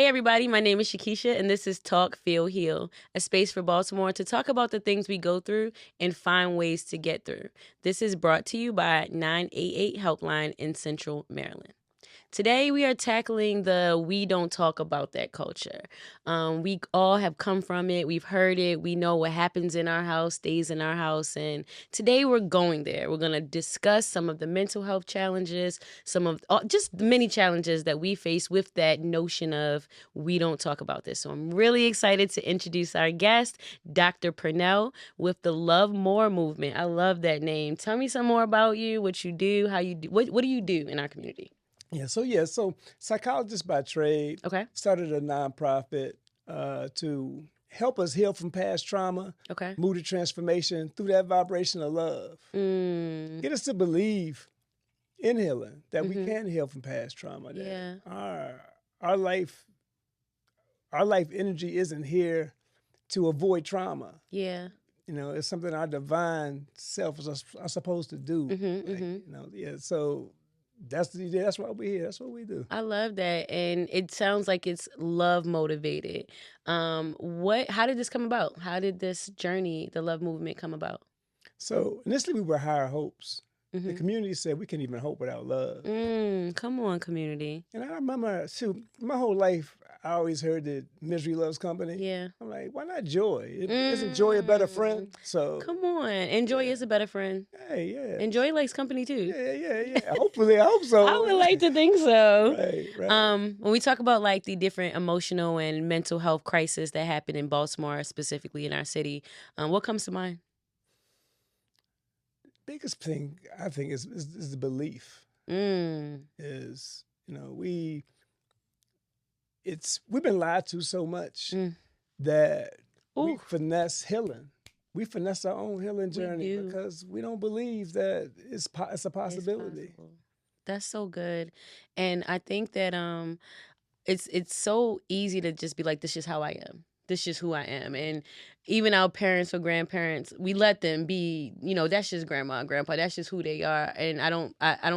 Hey everybody, my name is Shakisha and this is Talk, Feel, Heal, a space for Baltimore to talk about the things we go through and find ways to get through. This is brought to you by 988 Helpline in Central Maryland. Today we are tackling the we don't talk about that culture. We all have come from it. We've heard it. We know what happens in our house stays in our house. And today we're going there. We're going to discuss some of the mental health challenges, some of just the many challenges that we face with that notion of we don't talk about this. So I'm really excited to introduce our guest, Dr. Purnell, with the Love More movement. I love that name. Tell me some more about you, what you do, how you do, what do you do in our community? So psychologist by trade. Okay. Started a nonprofit to help us heal from past trauma, Okay. move to transformation through that vibration of love. Get us to believe in healing, that we can heal from past trauma. Yeah. That our life energy isn't here to avoid trauma. Yeah. You know, it's something our divine self are supposed to do. So that's the idea. That's why we're here. That's what we do. I love that. And it sounds like it's love motivated. How did this come about? How did this journey, the love movement, come about? So initially we were higher hopes. The community said we can't even hope without love. Come on, community. And I remember, my whole life, I always heard that misery loves company. Yeah. I'm like, why not joy? Isn't joy a better friend? So come on. And joy is a better friend. Hey, yeah. And joy likes company too. Yeah. Hopefully, I hope so. I would like to think so. Right. When we talk about like the different emotional and mental health crises that happen in Baltimore, specifically in our city, what comes to mind? Biggest thing I think is the belief. Is we've been lied to so much that we finesse healing. We finesse our own healing journey because we don't believe that it's a possibility. That's so good, and I think that it's so easy to just be like, this is how I am. This is who I am. And even our parents or grandparents, we let them be, that's just grandma and grandpa. That's just who they are. And I don't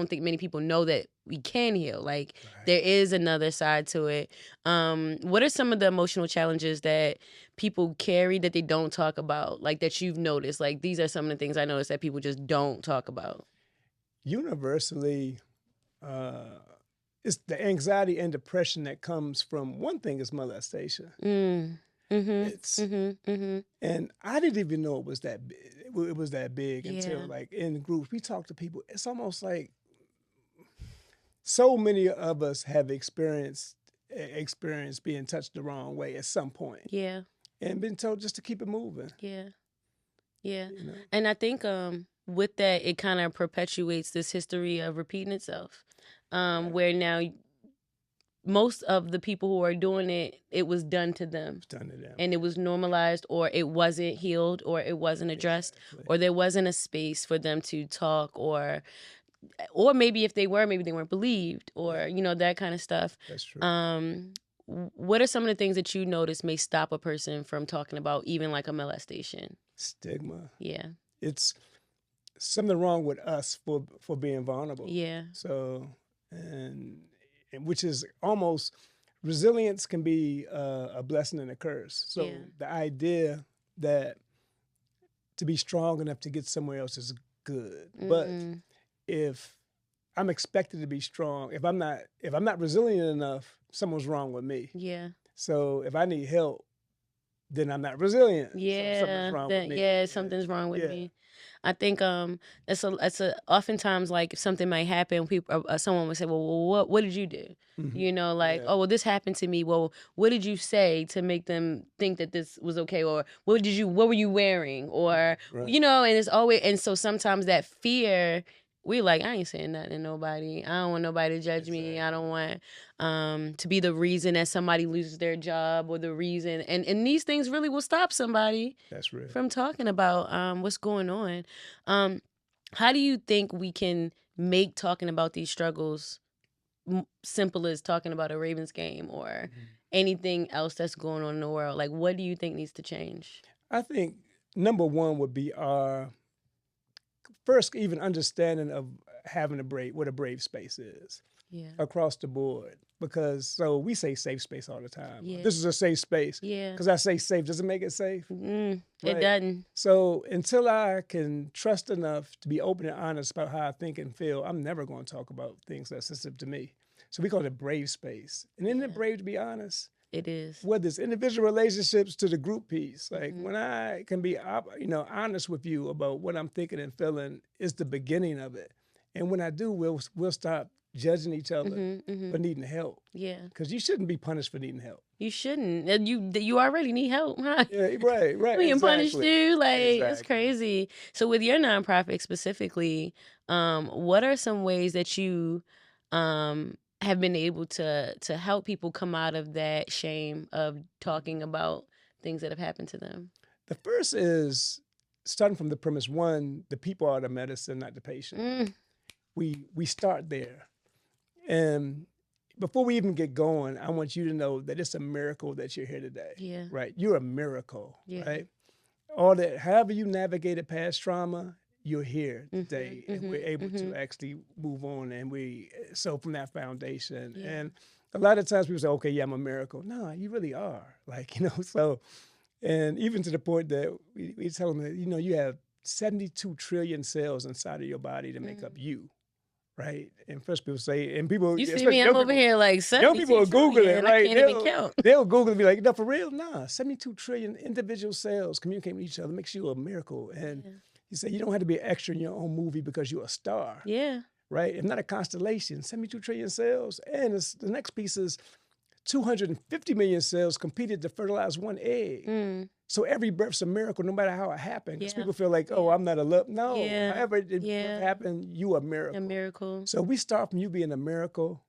think many people know that we can heal. Like there is another side to it. What are some of the emotional challenges that people carry that they don't talk about? Like that you've noticed? Like these are some of the things I noticed that people just don't talk about. Universally, it's the anxiety and depression that comes from one thing is molestation. And I didn't even know it was that big. It was that big until like in groups we talk to people. It's almost like so many of us have experienced being touched the wrong way at some point. Yeah. And been told just to keep it moving. Yeah. And I think with that, it kind of perpetuates this history of repeating itself, where now most of the people who are doing it, it was done to them. And it was normalized, or it wasn't healed, or it wasn't addressed, or there wasn't a space for them to talk, or maybe if they were, maybe they weren't believed, or, that kind of stuff. That's true. What are some of the things that you notice may stop a person from talking about even like a molestation? Stigma. Yeah. It's something wrong with us for being vulnerable. Yeah. So, and which is almost, resilience can be a blessing and a curse. So the idea that to be strong enough to get somewhere else is good. But if I'm expected to be strong, if I'm not resilient enough, something's wrong with me. Yeah. So if I need help, then I'm not resilient. Yeah. Something's wrong with me. Yeah, something's wrong with me. I think it's oftentimes like if something might happen, someone would say, well, what did you do? Oh, well, this happened to me. Well, what did you say to make them think that this was okay? Or what were you wearing? Or and it's always, and so sometimes that fear, we're like, I ain't saying nothing to nobody. I don't want nobody to judge me. I don't want to be the reason that somebody loses their job, or the reason. And these things really will stop somebody from talking about what's going on. How do you think we can make talking about these struggles simple as talking about a Ravens game or anything else that's going on in the world? Like, what do you think needs to change? I think number one would be our first even understanding of having what a brave space is across the board. because so we say safe space all the time. Yeah. This is a safe space. Yeah. Because I say safe, does it make it safe? It Right. doesn't. So until I can trust enough to be open and honest about how I think and feel, I'm never going to talk about things that's sensitive to me. So we call it brave space. And isn't it brave to be honest? It is. Whether it's individual relationships to the group piece, like when I can be, honest with you about what I'm thinking and feeling, is the beginning of it. And when I do, we'll stop judging each other for needing help. Yeah. Because you shouldn't be punished for needing help. You shouldn't. And you already need help, huh? Yeah, right. We can punish you. Like, Exactly. it's crazy. So with your nonprofit specifically, what are some ways that you have been able to help people come out of that shame of talking about things that have happened to them? The first is starting from the premise, one, the people are the medicine, not the patient. We start there. And before we even get going, I want you to know that it's a miracle that you're here today. Yeah. Right? You're a miracle. Yeah. Right? All that, however you navigated past trauma, you're here today, and we're able to actually move on. And so from that foundation. Yeah. And a lot of times people say, okay, yeah, I'm a miracle. No, you really are. Like, so, and even to the point that we tell them that, you have 72 trillion cells inside of your body to make up you. Right? And first people say, and people, you see me, I'm over here like 72 young people will Google it, right? I can't even count. They'll Google it and be like, no, for real? Nah, 72 trillion individual cells communicate with each other makes you a miracle. And you say you don't have to be an extra in your own movie because you're a star. Yeah. Right? If not a constellation, 72 trillion cells. And the next piece is 250 million cells competed to fertilize one egg. So every birth's a miracle, no matter how it happened. Because people feel like, oh, I'm not a love. No, however it happened, you a miracle. A miracle. So we start from you being a miracle,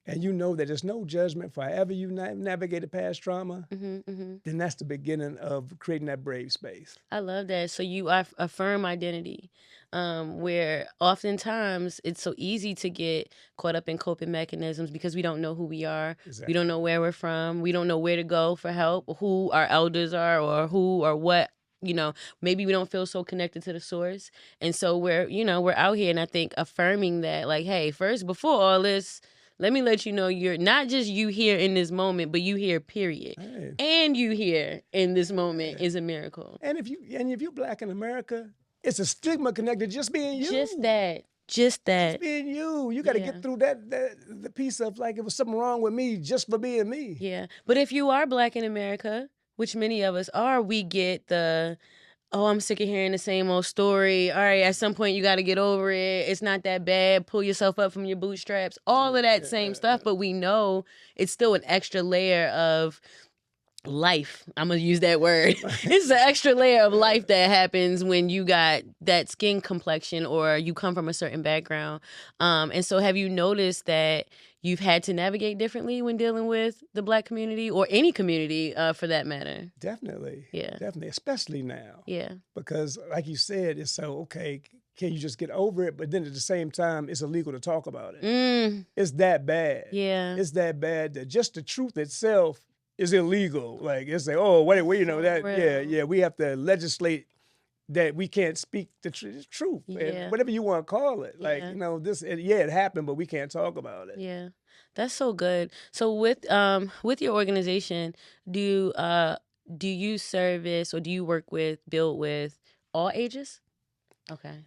and you know that there's no judgment for however you navigated past trauma, then that's the beginning of creating that brave space. I love that. So you affirm identity, where oftentimes it's so easy to get caught up in coping mechanisms because we don't know who we are. Exactly. We don't know where we're from. We don't know where to go for help, who our elders are, or who or what. Maybe we don't feel so connected to the source. And so we're out here. And I think affirming that, like, hey, first, before all this, let me let you know you're not just you here in this moment, but you here, period. Hey. And you here in this moment is a miracle. And if you're Black in America, it's a stigma connected to just being you. Just that. Just being you. You got to get through the piece of like, it was something wrong with me just for being me. Yeah. But if you are Black in America, which many of us are, we get the, oh, I'm sick of hearing the same old story. All right, at some point you got to get over it. It's not that bad. Pull yourself up from your bootstraps. All of that same stuff. But we know it's still an extra layer of life. I'm going to use that word. It's an extra layer of life that happens when you got that skin complexion or you come from a certain background. And so have you noticed that you've had to navigate differently when dealing with the Black community or any community for that matter? Definitely. Yeah. Definitely. Especially now. Yeah. Because like you said, it's so, okay, can you just get over it? But then at the same time, it's illegal to talk about it. It's that bad. Yeah. It's that bad that just the truth itself is illegal. Like, it's like, oh, wait, that, we have to legislate that we can't speak the truth, and whatever you want to call it. Like, it happened, but we can't talk about it. Yeah, that's so good. So with your organization, do you service or do you build with all ages? Okay.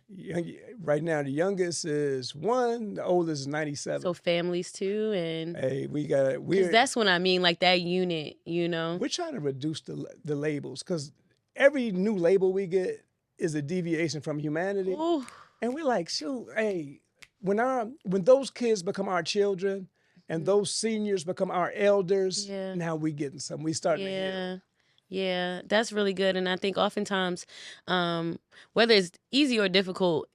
Right now, the youngest is 1, the oldest is 97. So families too, and hey, because that's what I mean, like that unit, We're trying to reduce the labels because every new label we get is a deviation from humanity. Ooh. And we're like, shoot, hey, when those kids become our children and those seniors become our elders, now we getting something. We starting to heal. Yeah, that's really good. And I think oftentimes, whether it's easy or difficult,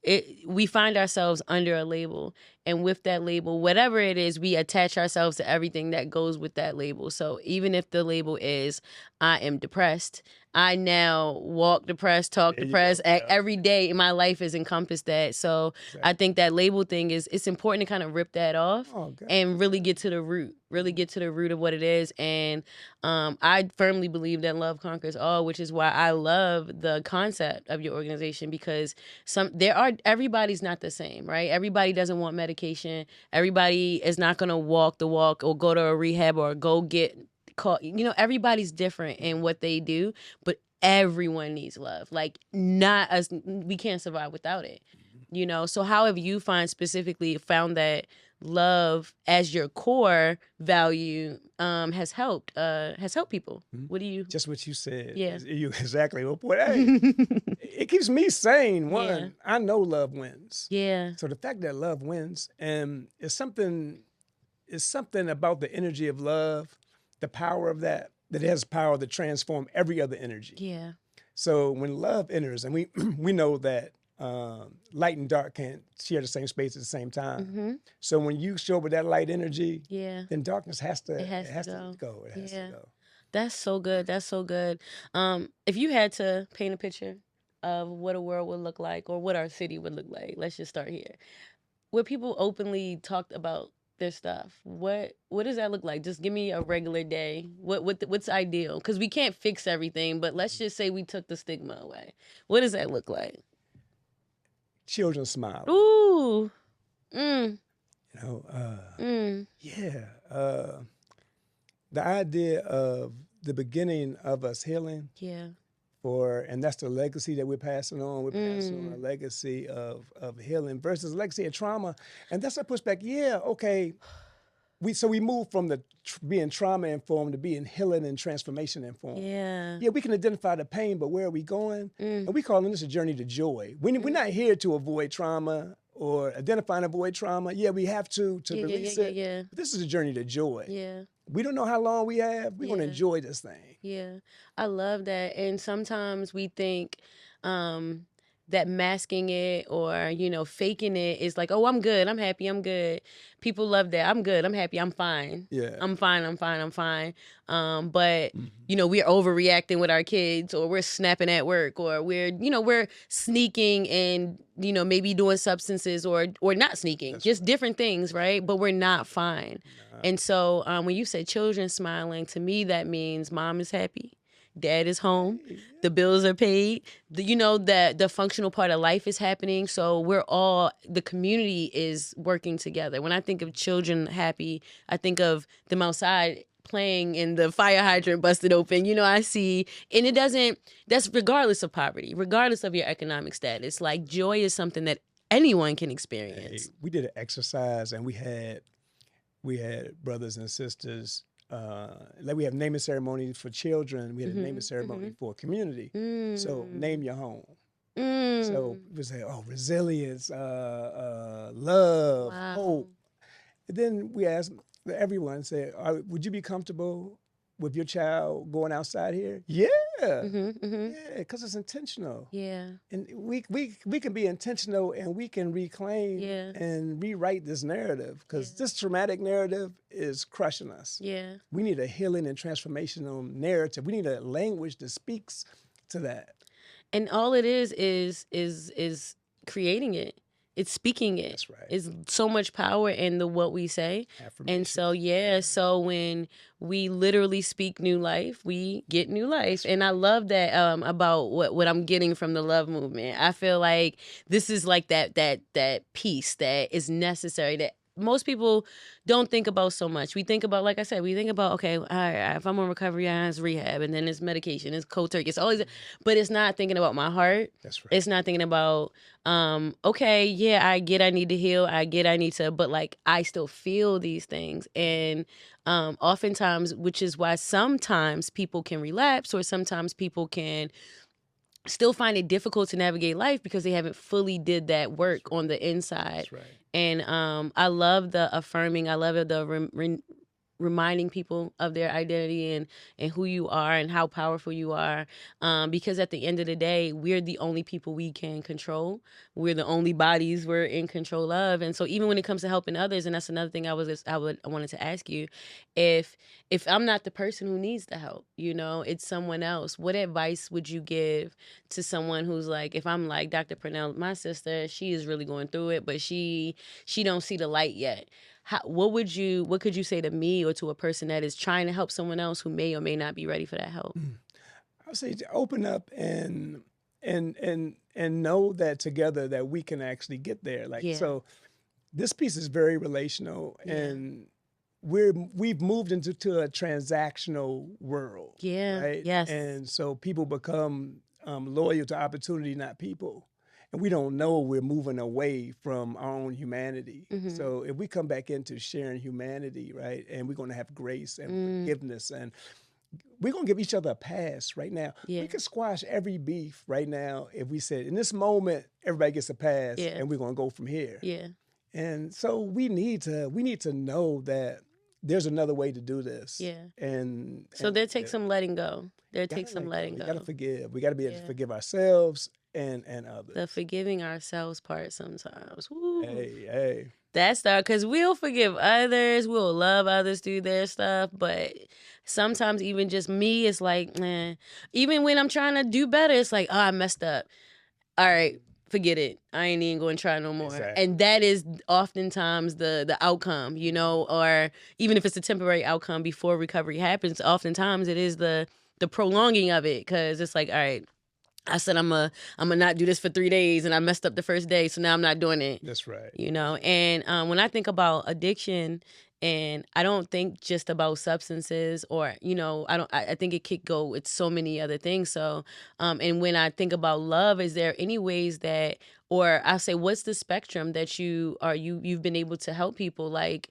we find ourselves under a label. And with that label, whatever it is, we attach ourselves to everything that goes with that label. So even if the label is, I am depressed, I now walk depressed, talk depressed. Every day in my life has encompassed that. So I think that label thing it's important to kind of rip that off and really get to the root. Really get to the root of what it is. And I firmly believe that love conquers all, which is why I love the concept of your organization. organization because everybody's not the same, right? Everybody doesn't want medication. Everybody is not going to walk the walk or go to a rehab or go get caught. Everybody's different in what they do, but everyone needs love. Like, not us, we can't survive without it. So how have you found that love as your core value has helped people? What do you Just what you said? Yeah. You exactly what point. Hey, it keeps me sane. One, I know love wins. Yeah. So the fact that love wins, and it's something about the energy of love, the power of that it has power to transform every other energy. Yeah. So when love enters, and we know that light and dark can't share the same space at the same time. So when you show up with that light energy, then darkness has to go. It has to go. That's so good. That's so good. If you had to paint a picture of what a world would look like or what our city would look like, let's just start here. Where people openly talked about their stuff, what does that look like? Just give me a regular day. What's ideal? Because we can't fix everything, but let's just say we took the stigma away. What does that look like? Children smiling. Ooh. Yeah. The idea of the beginning of us healing. Yeah. And that's the legacy that we're passing on. We're passing on a legacy of healing versus a legacy of trauma. And that's a pushback. Yeah, okay. We move from being trauma informed to being healing and transformation informed. Yeah. Yeah, we can identify the pain, but where are we going? And we calling this a journey to joy. We're not here to avoid trauma or identify and avoid trauma. Yeah, we have to release it. Yeah. But this is a journey to joy. Yeah. We don't know how long we have. We're going to enjoy this thing. Yeah. I love that. And sometimes we think that masking it or, faking it is like, oh, I'm good. I'm happy. I'm good. People love that. I'm good. I'm happy. I'm fine. Yeah. I'm fine. But, we're overreacting with our kids or we're snapping at work or we're sneaking and, maybe doing substances or not sneaking, That's just right. different things, right? But we're not fine. And so when you say children smiling, to me, that means mom is happy. Dad is home. The bills are paid. The functional part of life is happening. So the community is working together. When I think of children happy, I think of them outside playing and the fire hydrant busted open. I see, and that's regardless of poverty, regardless of your economic status. Like, joy is something that anyone can experience. We did an exercise and we had brothers and sisters. Like we have naming ceremonies for children. We had a naming ceremony for a community. So name your home. So we say, resilience, love, hope. And then we asked everyone, say, would you be comfortable with your child going outside here? Yeah. Yeah, because it's intentional. Yeah. And we can be intentional and we can reclaim and rewrite this narrative because this traumatic narrative is crushing us. Yeah. We need a healing and transformational narrative. We need a language that speaks to that. And all it is creating it. It's speaking it. That's right. It's so much power in what we say. And so, so when we literally speak new life, we get new life. And I love that about what I'm getting from the love movement. I feel like this is like that piece that is necessary that most people don't think about so much. We think about, like I said, okay, all right, if I'm on recovery, it's rehab, and then it's medication, it's cold turkey, it's always, but it's not thinking about my heart. That's right. It's not thinking about, okay, yeah, I get I need to heal, I get I need to, but like I still feel these things, and oftentimes, which is why sometimes people can relapse, or sometimes people can still find it difficult to navigate life because they haven't fully did that work on the inside. That's right. And I love the affirming. I love the reminding people of their identity and who you are and how powerful you are. Because at the end of the day, we're the only people we can control. We're the only bodies we're in control of. And so even when it comes to helping others, and that's another thing I wanted to ask you, if I'm not the person who needs the help, it's someone else, what advice would you give to someone who's like, if I'm like Dr. Purnell, my sister, she is really going through it, but she don't see the light yet. What could you say to me or to a person that is trying to help someone else who may or may not be ready for that help? I would say to open up and and know that together that we can actually get there. Like, so this piece is very relational, and we've moved into a transactional world. Right. Yes. And so people become loyal to opportunity, not people. And we don't know we're moving away from our own humanity. So if we come back into sharing humanity, right, and we're going to have grace and forgiveness, and we're going to give each other a pass right now. We could squash every beef right now if we said, in this moment, everybody gets a pass, and we're going to go from here. And so we need to know that there's another way to do this. And so there takes some letting go. There takes some letting go. We got to forgive. We got to be able to forgive ourselves and others. The forgiving ourselves part sometimes. Woo. Hey. That's because we'll forgive others. We'll love others through their stuff. But sometimes even just me, it's like, man, even when I'm trying to do better, it's like, oh, I messed up. All right, forget it. I ain't even going to try no more. Exactly. And that is oftentimes the outcome, you know, or even if it's a temporary outcome before recovery happens, oftentimes it is the prolonging of it, because it's like, all right, I said I'm gonna not do this for 3 days, and I messed up the first day, so now I'm not doing it. That's right. You know, and when I think about addiction, and I don't think just about substances, or, you know, I think it could go with so many other things. So, and when I think about love, is there any ways that, or I say, what's the spectrum that you've been able to help people? Like,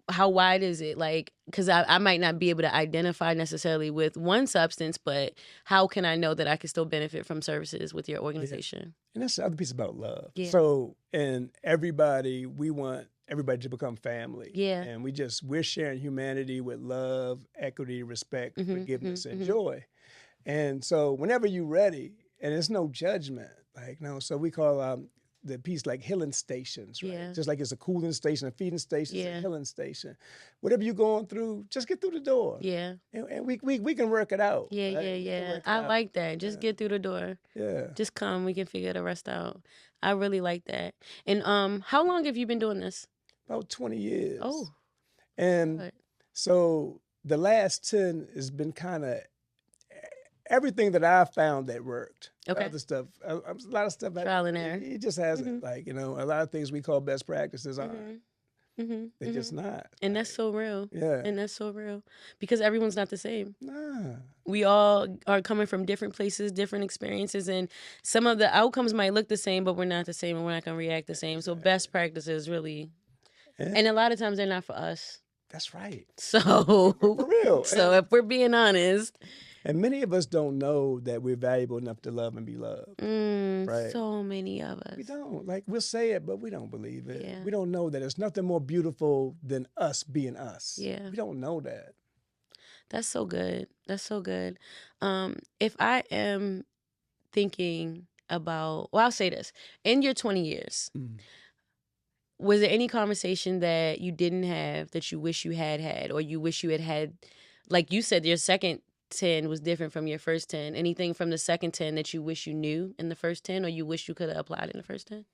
how wide is it? Like, because I might not be able to identify necessarily with one substance, but how can I know that I can still benefit from services with your organization? And that's the other piece about love. So, and we want everybody to become family. And we're sharing humanity with love, equity, respect, forgiveness, and joy. And so whenever you're ready, and there's no judgment, like, no, so we call the piece like healing stations, right? Just like it's a cooling station, a feeding station, it's a healing station. Whatever you're going through, just get through the door. And we can work it out. I like that. Just get through the door. Just come. We can figure the rest out. I really like that. And how long have you been doing this? About 20 years. Oh. And so the last 10 has been kind of everything that I found that worked. Okay. Other stuff, a lot of stuff. Trial and error. It just hasn't. Like, you know, a lot of things we call best practices aren't. They're just not. And that's so real. Yeah. And that's so real. Because everyone's not the same. Nah. We all are coming from different places, different experiences, and some of the outcomes might look the same, but we're not the same, and we're not going to react the same. So best practices really, and a lot of times they're not for us. That's right. So for real. So if we're being honest. And many of us don't know that we're valuable enough to love and be loved. Right? So many of us. We don't. Like, we'll say it, but we don't believe it. We don't know that there's nothing more beautiful than us being us. We don't know that. That's so good. That's so good. If I am thinking about, well, I'll say this. In your 20 years, was there any conversation that you didn't have that you wish you had, or you wish you had, like you said, your second 10 was different from your first 10. Anything from the second 10 that you wish you knew in the first 10, or you wish you could have applied in the first 10?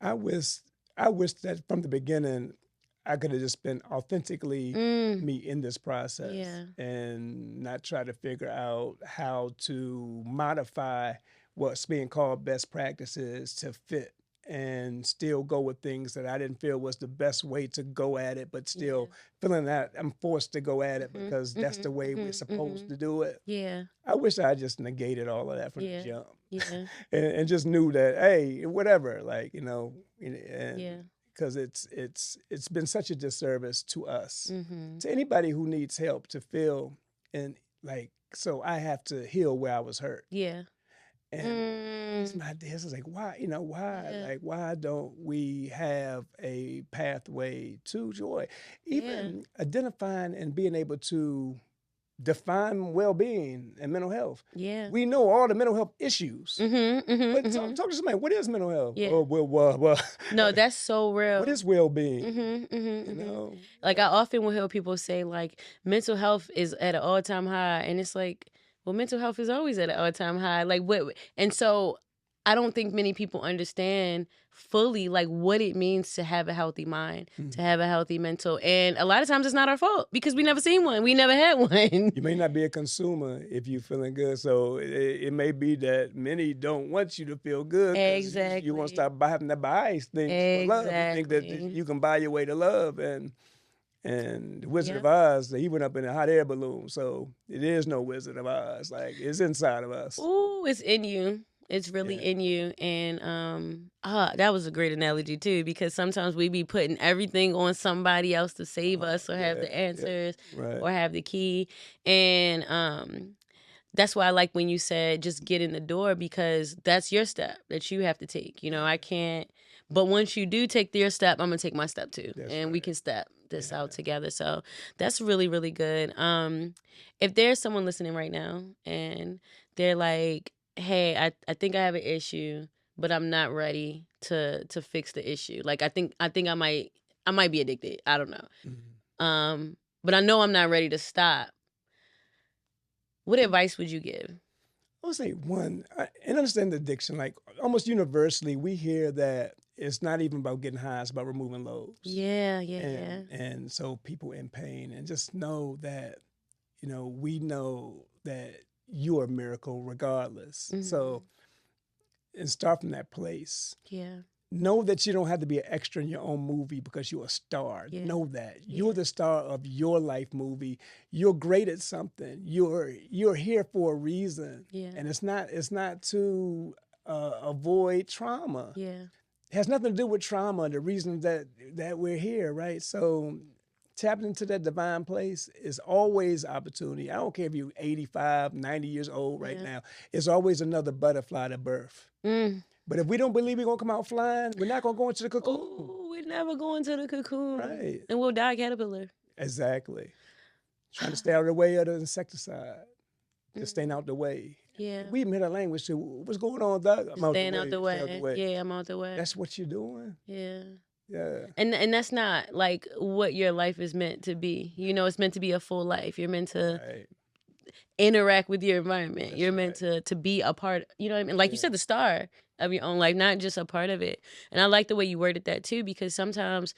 I wish that from the beginning I could have just been authentically me in this process, and not try to figure out how to modify what's being called best practices to fit, and still go with things that I didn't feel was the best way to go at it, but still feeling that I'm forced to go at it because that's the way we're supposed to do it. I wish I just negated all of that from the jump. And just knew that, hey, whatever, like, you know, and because it's been such a disservice to us, to anybody who needs help to feel, and like, so I have to heal where I was hurt. And it's my ideas. It's like, why, you know, why? Like, why don't we have a pathway to joy? Even identifying and being able to define well-being and mental health. We know all the mental health issues. But talk to somebody, what is mental health? Oh, well. No, that's so real. What is well-being? You know? Like, I often will hear people say, like, mental health is at an all-time high. And it's like, well, mental health is always at an all-time high. Like, what? And so I don't think many people understand fully like what it means to have a healthy mind, to have a healthy mental. And a lot of times it's not our fault because we never seen one. We never had one. You may not be a consumer if you're feeling good. So it may be that many don't want you to feel good because Exactly. you want to start having to buy things for love. You think that you can buy your way to love. And the Wizard of Oz, he went up in a hot air balloon. So it is no Wizard of Oz. Like, it's inside of us. Ooh, it's in you. It's really in you. And that was a great analogy too, because sometimes we be putting everything on somebody else to save us or have the answers or have the key. And that's why I like when you said just get in the door, because that's your step that you have to take. You know, I can't, but once you do take your step, I'm gonna take my step too. And we can step this out together. So that's really, really good. If there's someone listening right now and they're like, hey, I think I have an issue, but I'm not ready to fix the issue. Like I think I might be addicted. I don't know. But I know I'm not ready to stop. What advice would you give? I would say one, and understand the addiction. Like almost universally, we hear that it's not even about getting high; it's about removing loads. Yeah. And so people in pain, and just know that, we know that you are a miracle regardless. So, and start from that place. Yeah. Know that you don't have to be an extra in your own movie because you're a star. Yeah. Know that you're the star of your life movie. You're great at something. You're here for a reason. Yeah. And it's not to avoid trauma. Yeah. It has nothing to do with trauma. The reason that we're here, right? So tapping into that divine place is always opportunity. I don't care if you're 85, 90 years old right now. It's always another butterfly to birth. But if we don't believe we're going to come out flying, we're not going to go into the cocoon. Ooh, we're never going to the cocoon. Right. And we'll die caterpillar. Exactly. Trying to stay out of the way of the insecticide. Just staying out the way. Yeah. We even hit our language too. What's going on, Doug? I'm staying out the way. Yeah, I'm out the way. That's what you're doing. Yeah. Yeah. And that's not like what your life is meant to be. It's meant to be a full life. You're meant to interact with your environment. That's You're meant to be a part, you know what I mean? Like you said, the star of your own life, not just a part of it. And I like the way you worded that too, because sometimes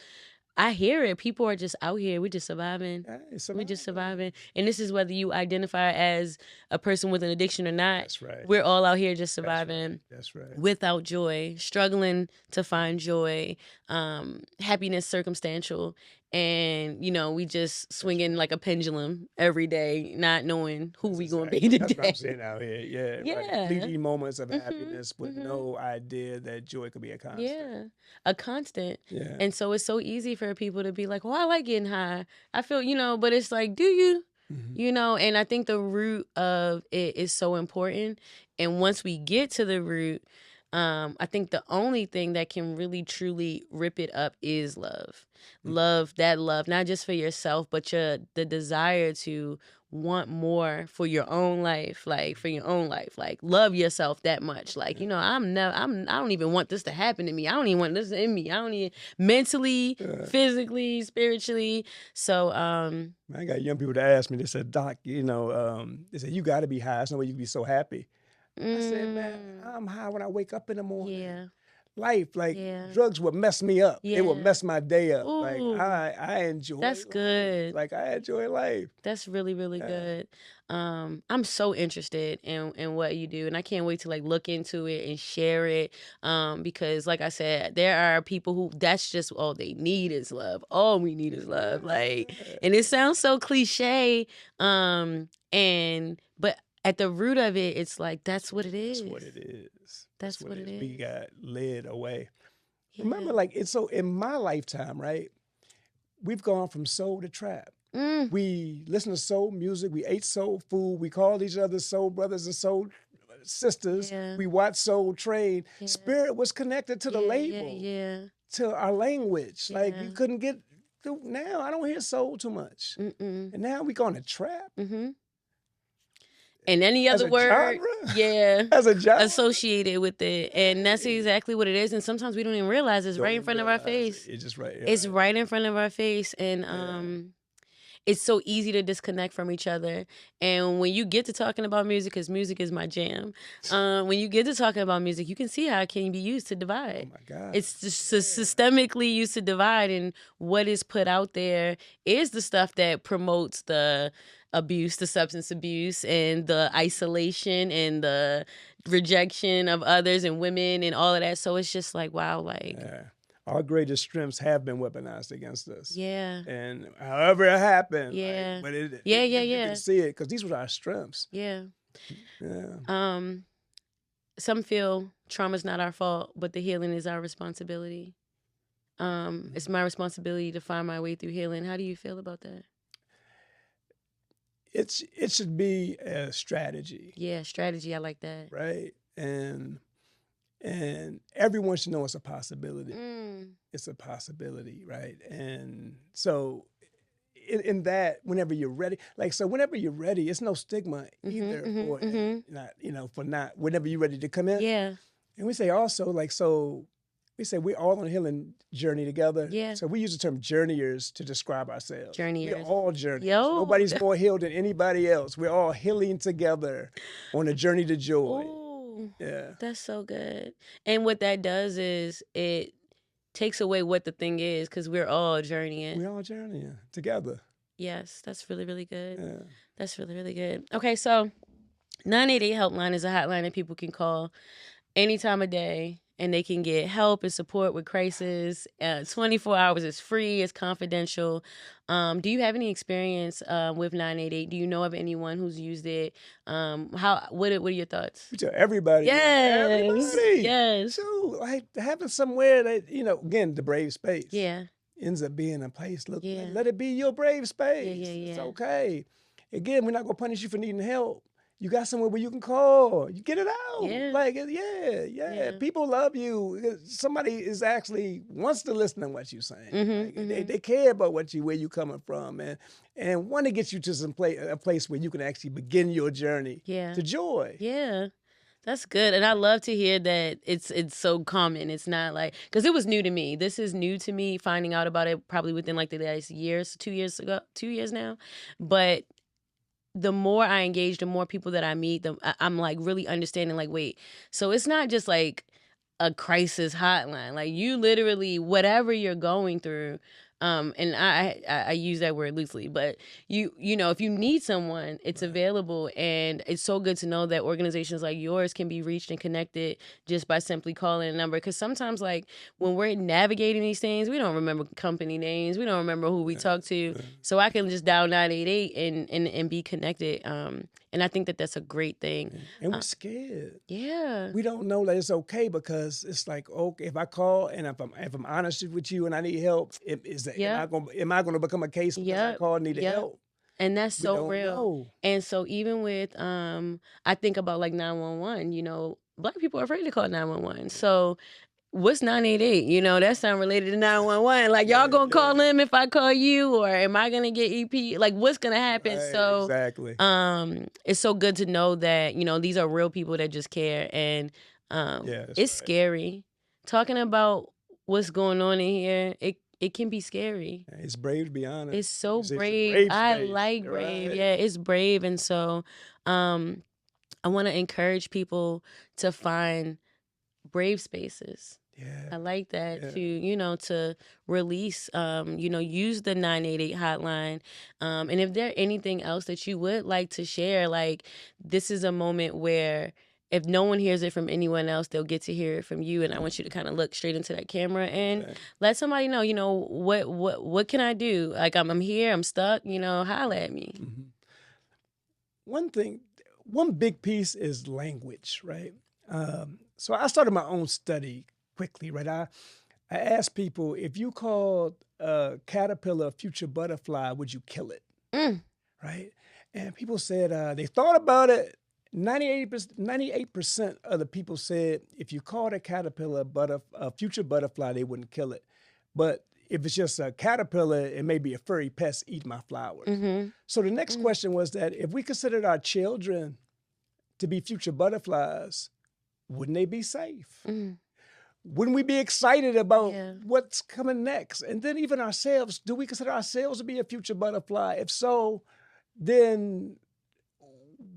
I hear it. People are just out here. We're just surviving. We're just surviving. And this is whether you identify as a person with an addiction or not. That's right. We're all out here just surviving. That's right. Without joy, struggling to find joy, happiness circumstantial. And, we just swinging like a pendulum every day, not knowing who we going to be today. That's what I'm saying out here. Yeah. Right. Fleeting moments of happiness with no idea that joy could be a constant. Yeah, a constant. Yeah. And so it's so easy for people to be like, well, I like getting high. I feel, but it's like, do you? And I think the root of it is so important. And once we get to the root, I think the only thing that can really truly rip it up is love. Love, not just for yourself, but the desire to want more for your own life, like love yourself that much. Like, I don't even want this to happen to me. I don't even want this in me. I don't even mentally, physically, spiritually. So, I got young people that ask me, they said, Doc, they said, you got to be high. There's no way you can be so happy. I said, man, I'm high when I wake up in the morning. Yeah. Life, drugs would mess me up. Yeah. It would mess my day up. Ooh. Like I enjoy. That's life. good. Like I enjoy life. That's really, really good. I'm so interested in what you do, and I can't wait to look into it and share it. Because like I said, there are people who that's just all they need is love. All we need is love. And it sounds so cliche. But at the root of it, it's like that's what it is. That's what it is. That's what it is. We got led away. Yeah. Remember, it's so in my lifetime, right? We've gone from soul to trap. We listen to soul music. We ate soul food. We called each other soul brothers and soul sisters. Yeah. We watched Soul Train. Yeah. Spirit was connected to the label, to our language. Like you couldn't get through. Now I don't hear soul too much. And now we going to trap. And any other word, as a genre associated with it, and that's exactly what it is. And sometimes we don't even realize it's right in front of our face. It's just right. It's right in front of our face, and it's so easy to disconnect from each other. And when you get to talking about music, because music is my jam, when you get to talking about music, you can see how it can be used to divide. Oh my God. It's just systemically used to divide, and what is put out there is the stuff that promotes the abuse, the substance abuse, and the isolation and the rejection of others and women and all of that. So it's just like, wow, like, our greatest strengths have been weaponized against us. yeah. And however it happened, Yeah. but you Yeah. can see it because these were our strengths. Yeah. Yeah. Some feel trauma's not our fault, but the healing is our responsibility. It's my responsibility to find my way through healing. How do you feel about that? It should be a strategy. Yeah, strategy. I like that. Right. And everyone should know it's a possibility. It's a possibility, right? And so in that, whenever you're ready, whenever you're ready, it's no stigma either for not, for not, whenever you're ready to come in. Yeah. And we say also, we say we're all on a healing journey together. Yeah. So we use the term journeyers to describe ourselves. Journeyers. We're all journeyers. Yo. Nobody's more healed than anybody else. We're all healing together on a journey to joy. Ooh, yeah. That's so good. And what that does is it takes away what the thing is, because we're all journeying. We're all journeying together. Yes, that's really, really good. Yeah. That's really, really good. Okay, so 988 Helpline is a hotline that people can call any time of day, and they can get help and support with crisis. 24 hours is free. It's confidential. Do you have any experience with 988? Do you know of anyone who's used it? What are your thoughts? We tell everybody. Yes. Everybody. Yes. So, having somewhere that, again, the brave space. Yeah. Ends up being a place. Look, let it be your brave space. Yeah. It's okay. Again, we're not going to punish you for needing help. You got somewhere where you can call. You get it out. Yeah. People love you. Somebody is actually wants to listen to what you're saying. They care about where you coming from, and want to get you to a place where you can actually begin your journey to joy. Yeah. That's good. And I love to hear that it's so common. It's not like, because it was new to me. This is new to me, finding out about it probably within like the last 2 years now. But the more I engage, the more people that I meet, I'm like really understanding, like, wait, so it's not just like a crisis hotline. Like, you literally, whatever you're going through, and I use that word loosely, but you know, if you need someone, it's available. And it's so good to know that organizations like yours can be reached and connected just by simply calling a number. Because sometimes, like, when we're navigating these things, we don't remember company names, we don't remember who we talk to. So I can just dial 988 and be connected. And I think that that's a great thing. And we're scared. Yeah. We don't know that it's okay, because it's like, okay, if I call and if I'm honest with you and I need help, am I going to become a case because I called and needed help? And that's so real. Know. And so even with, I think about like 911, Black people are afraid to call 911. So what's 988? That's not related to 911. Like, y'all gonna call them if I call you, or am I gonna get EP? Like, what's gonna happen? Right, so exactly. It's so good to know that, these are real people that just care. And it's scary. Talking about what's going on in here, it can be scary. It's brave to be honest. It's so brave. I like brave. Right. Yeah, it's brave. And so I want to encourage people to find brave spaces. Yeah. I like that to release, use the 988 hotline. And if there's anything else that you would like to share, like, this is a moment where if no one hears it from anyone else, they'll get to hear it from you. And I want you to kind of look straight into that camera and let somebody know, what can I do? Like, I'm here, I'm stuck, holla at me. Mm-hmm. One big piece is language, right? So I started my own study quickly, right? I asked people, if you called a caterpillar a future butterfly, would you kill it? Right? And people said they thought about it. 98% of the people said if you called a caterpillar a future butterfly, they wouldn't kill it. But if it's just a caterpillar, it may be a furry pest eating my flowers. Mm-hmm. So the next question was that if we considered our children to be future butterflies, wouldn't they be safe? wouldn't we be excited about what's coming next? And then even ourselves, do we consider ourselves to be a future butterfly? If so, then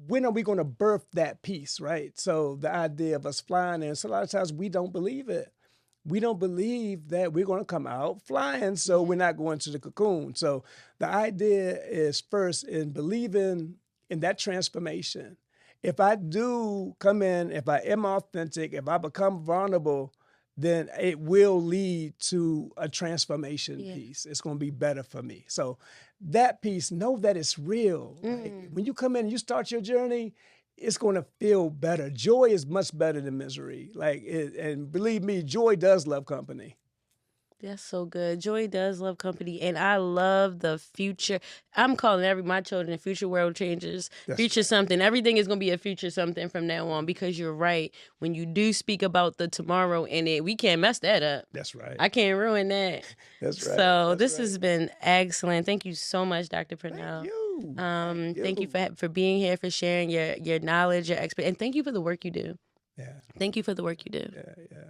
when are we going to birth that piece, right? So the idea of us flying, and so a lot of times we don't believe it. We don't believe that we're going to come out flying, so we're not going to the cocoon. So the idea is first in believing in that transformation. If I do come in, if I am authentic, if I become vulnerable, then it will lead to a transformation piece. It's going to be better for me. So that piece, know that it's real. Like, when you come in and you start your journey, it's going to feel better. Joy is much better than misery. And believe me, joy does love company. That's so good. Joy does love company, and I love the future. I'm calling my children the future world changers. That's future something. Everything is going to be a future something from now on, because you're right. When you do speak about the tomorrow in it, we can't mess that up. That's right. I can't ruin that. That's right. So this has been excellent. Thank you so much, Dr. Purnell. Thank you. Thank you for being here, for sharing your knowledge, your experience, and thank you for the work you do. Yeah. Thank you for the work you do. Yeah.